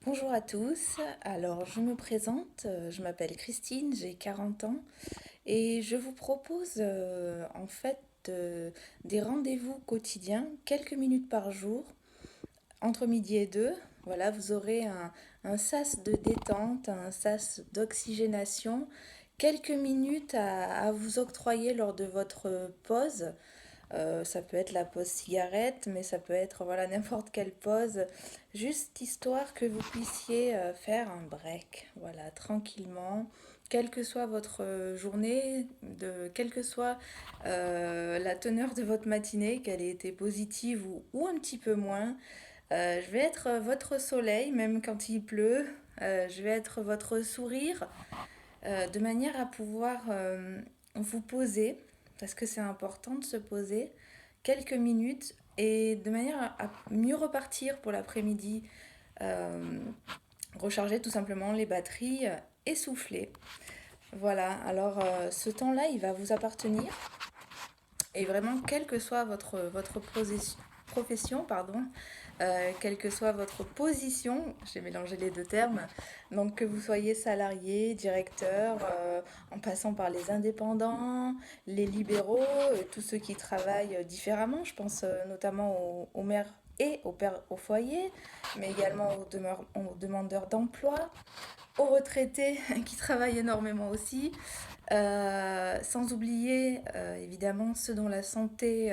Bonjour à tous, alors je me présente, je m'appelle Christine, j'ai 40 ans et je vous propose des rendez-vous quotidiens, quelques minutes par jour, entre midi et deux. Voilà, vous aurez un sas de détente, un sas d'oxygénation, quelques minutes à vous octroyer lors de votre pause. Ça peut être la pause cigarette, mais ça peut être voilà, n'importe quelle pause, juste histoire que vous puissiez faire un break, voilà, tranquillement, quelle que soit votre journée, quelle que soit la teneur de votre matinée, qu'elle ait été positive ou un petit peu moins. Je vais être votre soleil, même quand il pleut. Je vais être votre sourire, de manière à pouvoir vous poser, parce que c'est important de se poser quelques minutes et de manière à mieux repartir pour l'après-midi, euh, recharger tout simplement les batteries et souffler. Voilà, alors ce temps-là, il va vous appartenir et vraiment, quelle que soit votre profession, pardon, quelle que soit votre position, j'ai mélangé les deux termes, donc que vous soyez salarié, directeur, en passant par les indépendants, les libéraux, tous ceux qui travaillent différemment, je pense notamment aux mères et aux pères au foyer, mais également aux demandeurs d'emploi, aux retraités qui travaillent énormément aussi, sans oublier évidemment ceux dont la santé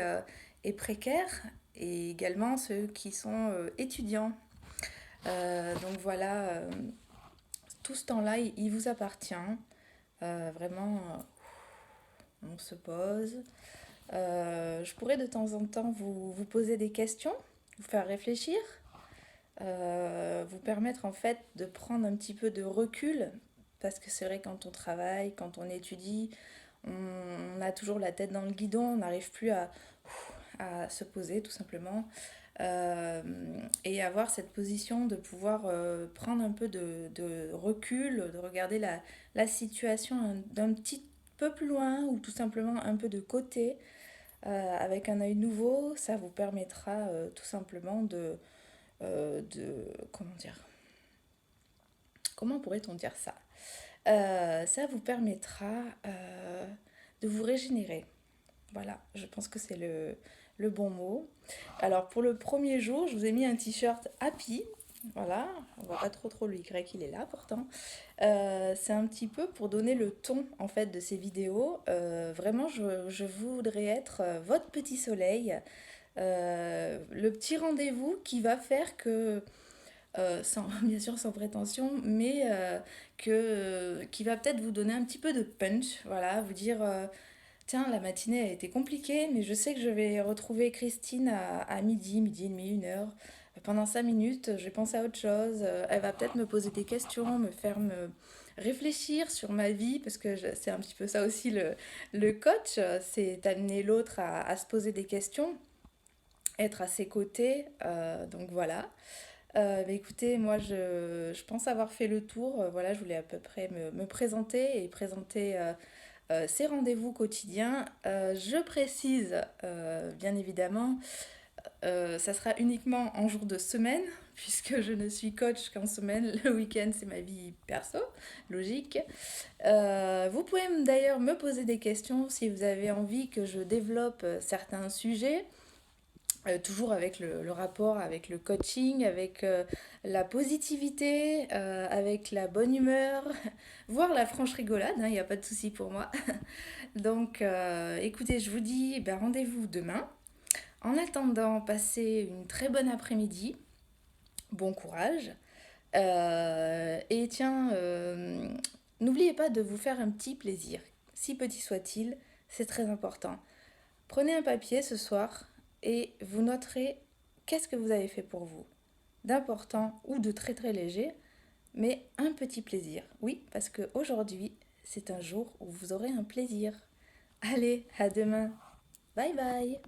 est précaire et également ceux qui sont étudiants. Donc voilà, tout ce temps-là, il vous appartient. Vraiment, on se pose. Je pourrais de temps en temps vous poser des questions, vous faire réfléchir, vous permettre en fait de prendre un petit peu de recul, parce que c'est vrai quand on travaille, quand on étudie, on a toujours la tête dans le guidon, on n'arrive plus à se poser tout simplement. Et avoir cette position de pouvoir prendre un peu de recul, de regarder la situation d'un petit peu plus loin ou tout simplement un peu de côté, avec un œil nouveau, ça vous permettra tout simplement comment dire, comment pourrait-on dire ça, ça vous permettra de vous régénérer. Voilà, je pense que c'est le bon mot. Alors pour le premier jour, je vous ai mis un t-shirt Happy. Voilà, on voit pas trop le Y, il est là pourtant. C'est un petit peu pour donner le ton en fait de ces vidéos. Vraiment, je voudrais être votre petit soleil, le petit rendez-vous qui va faire que bien sûr sans prétention, mais qui va peut-être vous donner un petit peu de punch, voilà, vous dire tiens, la matinée a été compliquée, mais je sais que je vais retrouver Christine à midi et demi, 1 heure. Pendant 5 minutes, je vais penser à autre chose. Elle va peut-être me poser des questions, me faire me réfléchir sur ma vie, parce que c'est un petit peu ça aussi le coach, c'est amener l'autre à se poser des questions, être à ses côtés. Donc voilà. Bah écoutez, moi je pense avoir fait le tour. Voilà, je voulais à peu près me présenter et présenter ces rendez-vous quotidiens. Je précise, bien évidemment, ça sera uniquement en jour de semaine, puisque je ne suis coach qu'en semaine. Le week-end, c'est ma vie perso, logique. Vous pouvez d'ailleurs me poser des questions si vous avez envie que je développe certains sujets. Toujours avec le rapport avec le coaching, avec la positivité, avec la bonne humeur, voire la franche rigolade, il n'y a pas de souci pour moi. Donc écoutez, je vous dis ben, rendez-vous demain. En attendant, passez une très bonne après-midi, bon courage. Et tiens, n'oubliez pas de vous faire un petit plaisir, si petit soit-il, c'est très important. Prenez un papier ce soir et vous noterez qu'est-ce que vous avez fait pour vous, d'important ou de très léger, mais un petit plaisir. Oui, parce qu'aujourd'hui, c'est un jour où vous aurez un plaisir. Allez, à demain. Bye bye.